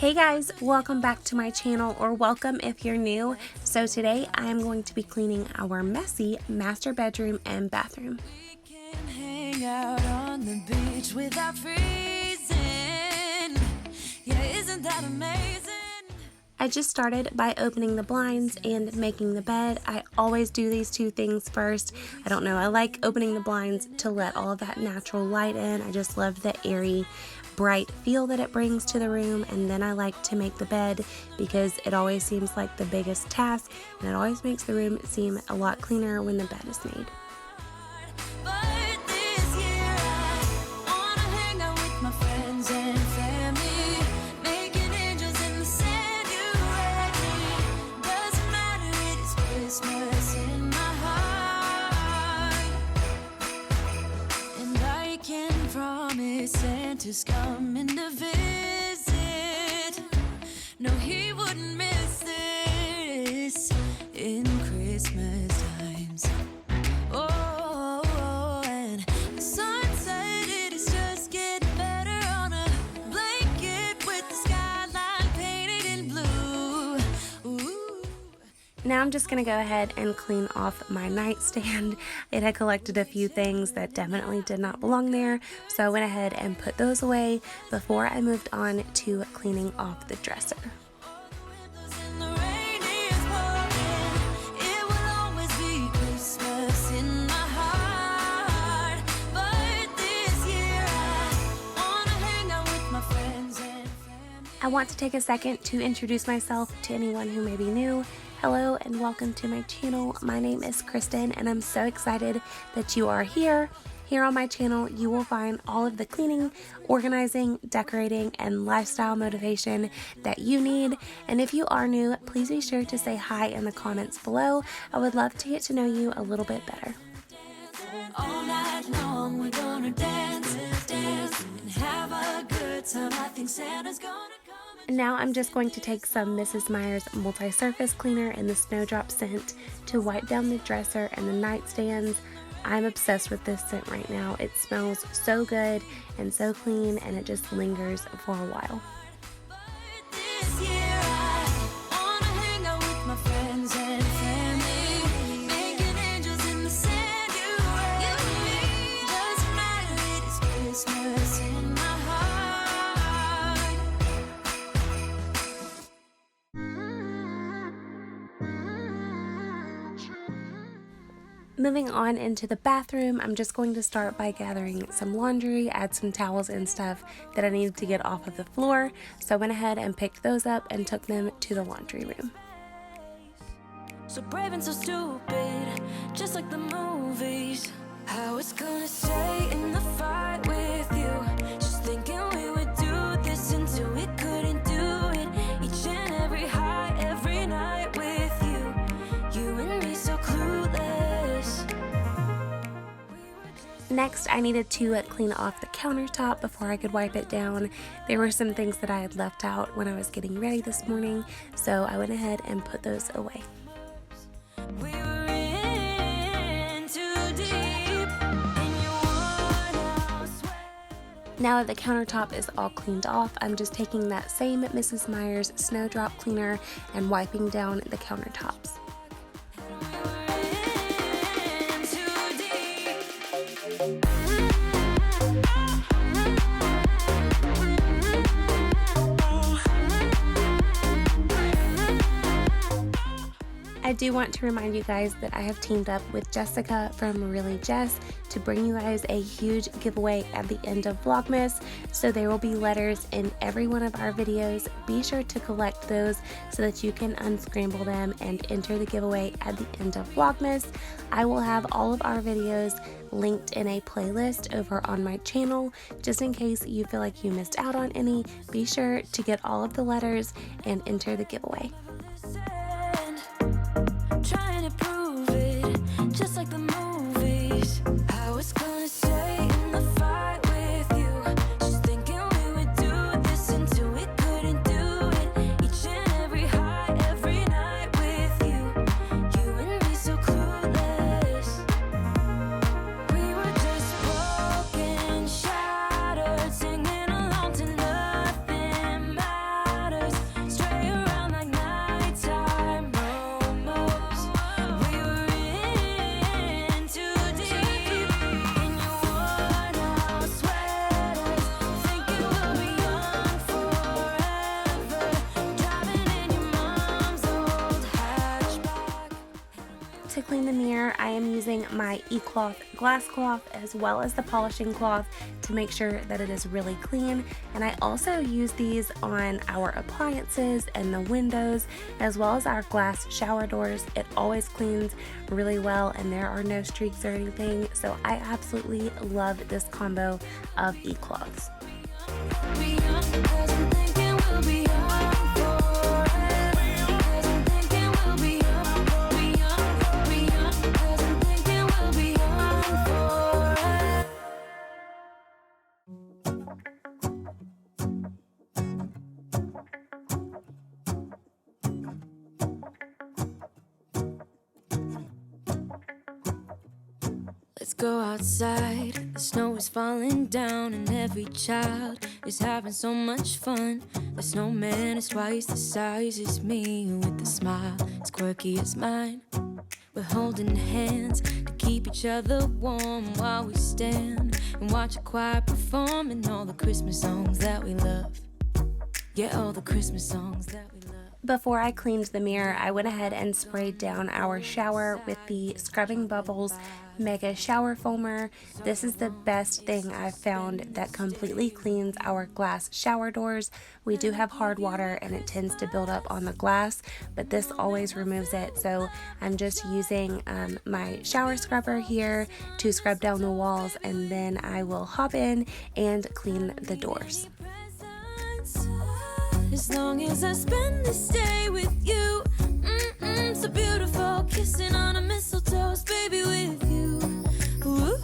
Hey guys, welcome back to my channel, or welcome if you're new. So today I am going to be cleaning our messy master bedroom and bathroom. We can hang out on the beach without freezing. Yeah, isn't that amazing? I just started by opening the blinds and making the bed. I always do these two things first. I don't know, I like opening the blinds to let all of that natural light in. I just love the airy, bright feel that it brings to the room. And then I like to make the bed because it always seems like the biggest task, and it always makes the room seem a lot cleaner when the bed is made. But this year I wanna hang out with my friends and family, making angels in the sand. You ready? Doesn't matter, it is Christmas in my heart, and I can promise Santa's coming to visit. No, he wouldn't miss this in Christmas times. Oh, and the sunset, it is just getting better on a blanket with the skyline painted in blue. Ooh. Now I'm just going to go ahead and clean off my nightstand. It had collected a few things that definitely did not belong there, so I went ahead and put those away before I moved on to cleaning off the dresser. And the rain is pouring. It will always be Christmas in my heart. But this year I wanna hang out with my friends and family. I want to take a second to introduce myself to anyone who may be new. Hello and welcome to my channel. My name is Kristen and I'm so excited that you are here. Here on my channel, you will find all of the cleaning, organizing, decorating, and lifestyle motivation that you need. And if you are new, please be sure to say hi in the comments below. I would love to get to know you a little bit better. All night long we're gonna dance, dance, and have a good time. I think Santa's gonna come. And now I'm just going to take some Mrs. Meyer's multi-surface cleaner in the Snowdrop scent to wipe down the dresser and the nightstands. I'm obsessed with this scent right now. It smells so good and so clean, and it just lingers for a while. But this year I wanna hang out with my friends and family, making angels in the sand. You and me, doesn't matter, it is Christmas in my heart. Moving on into the bathroom, I'm just going to start by gathering some laundry, add some towels and stuff that I needed to get off of the floor. So I went ahead and picked those up and took them to the laundry room. So brave and so stupid, just like the movies. How it's gonna stay in the fight with you. Just thinking we would do this until we couldn't do it. Each and every high, every night with you. You and me so clueless. Next, I needed to clean off the countertop before I could wipe it down. There were some things that I had left out when I was getting ready this morning, so I went ahead and put those away. We were in too deep, and you worn out sweat. Now that the countertop is all cleaned off, I'm just taking that same Mrs. Meyer's Snowdrop cleaner and wiping down the countertops. I do want to remind you guys that I have teamed up with Jessica from Really Jess to bring you guys a huge giveaway at the end of Vlogmas. So there will be letters in every one of our videos. Be sure to collect those so that you can unscramble them and enter the giveaway at the end of Vlogmas. I will have all of our videos linked in a playlist over on my channel. Just in case you feel like you missed out on any, be sure to get all of the letters and enter the giveaway. Trying to prove it, just like the movies. How it's gonna stay in the fight with you. Just thinking we would do this until we couldn't do it. Each and every high, every night with you. You and me so clueless. We were just broken, shattered, singing along to nothing matters. clean the mirror, I am using my eCloth glass cloth as well as the polishing cloth to make sure that it is really clean. And I also use these on our appliances and the windows as well as our glass shower doors. It always cleans really well and there are no streaks or anything. So I absolutely love this combo of eCloths. Let's go outside, the snow is falling down and every child is having so much fun. The snowman is twice the size as me, with a smile as quirky as mine. We're holding hands to keep each other warm while we stand and watch a choir performing all the Christmas songs that we love. Yeah, all the Christmas songs that we love. Before I cleaned the mirror, I went ahead and sprayed down our shower with the Scrubbing Bubbles Mega Shower Foamer. This is the best thing I've found that completely cleans our glass shower doors. We do have hard water and it tends to build up on the glass, but this always removes it. So I'm just using my shower scrubber here to scrub down the walls, and then I will hop in and clean the doors. As long as I spend this day with you, so beautiful, kissing on a mistletoe, baby, with you. Ooh.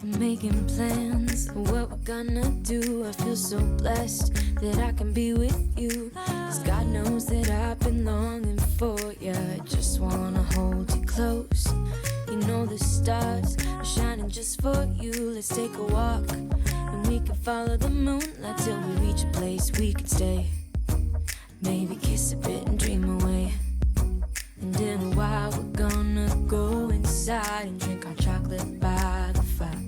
I'm making plans for what we're gonna do. I feel so blessed that I can be with you, 'cause God knows that I've been longing for you. I just wanna hold you close. You know the stars are shining just for you. Let's take a walk and we can follow the moonlight till we reach a place we can stay. Maybe kiss a bit and dream away. And in a while we're gonna go inside and drink our chocolate by the fire.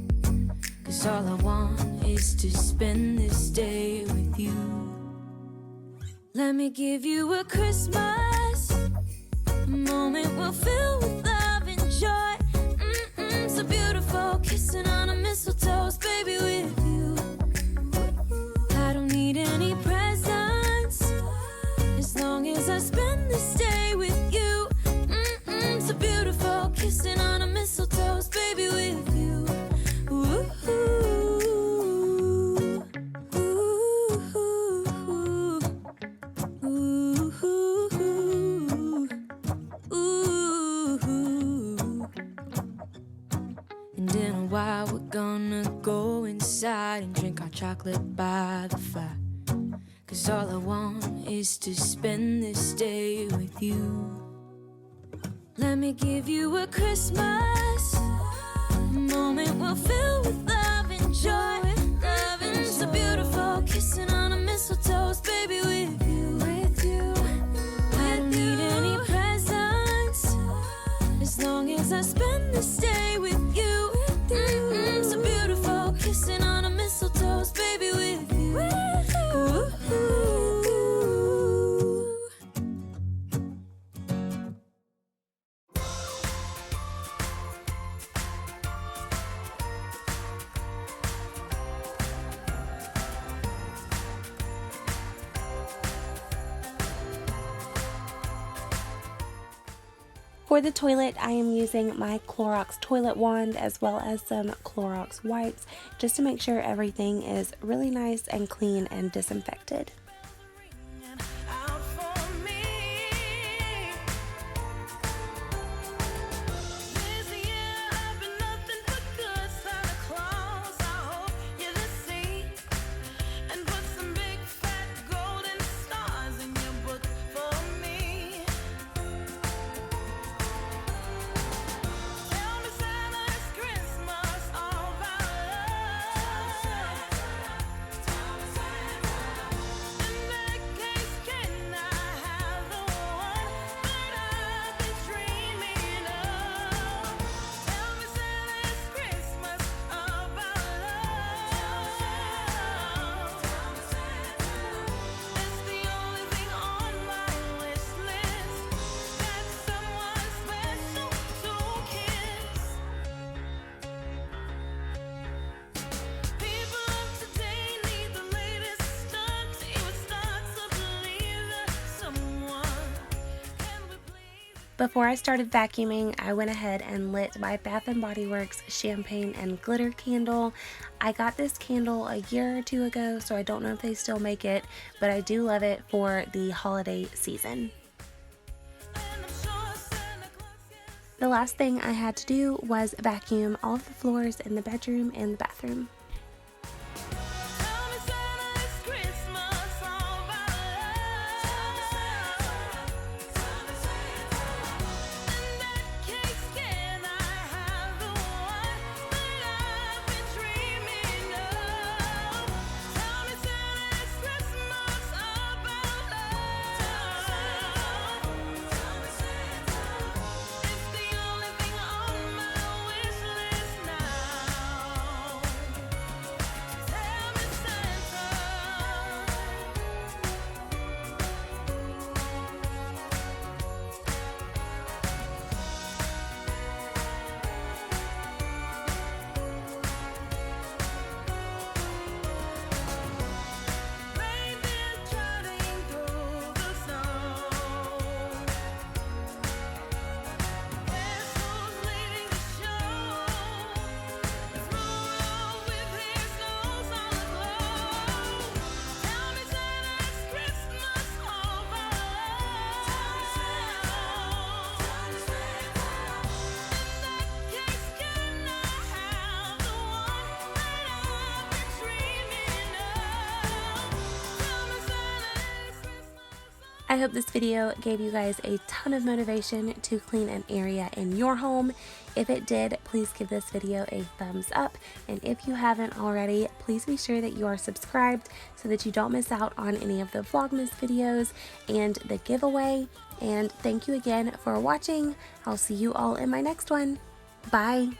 'Cause all I want is to spend this day with you. Let me give you a Christmas, a moment we'll fill with love and joy. So beautiful, kissing on a mistletoe, baby, with you. I don't need any presents as long as I spend this day with you. So beautiful, kissing on a mistletoe, baby, with you. Ooh. And in a while we're gonna go inside and drink our chocolate by the fire. 'Cause all I want is to spend this day with you. Let me give you a Christmas, a moment we'll fill with love and joy. Love and so beautiful, kissing on a mistletoe, baby, with you. With you. I don't need any presents as long as I spend this day with you. So beautiful, kissing on a mistletoe, baby, with you. Ooh. For the toilet, I am using my Clorox toilet wand as well as some Clorox wipes just to make sure everything is really nice and clean and disinfected. Before I started vacuuming, I went ahead and lit my Bath & Body Works champagne and glitter candle. I got this candle a year or two ago, so I don't know if they still make it, but I do love it for the holiday season. The last thing I had to do was vacuum all of the floors in the bedroom and the bathroom. I hope this video gave you guys a ton of motivation to clean an area in your home. If it did, please give this video a thumbs up. And if you haven't already, please be sure that you are subscribed so that you don't miss out on any of the Vlogmas videos and the giveaway. And thank you again for watching. I'll see you all in my next one. Bye.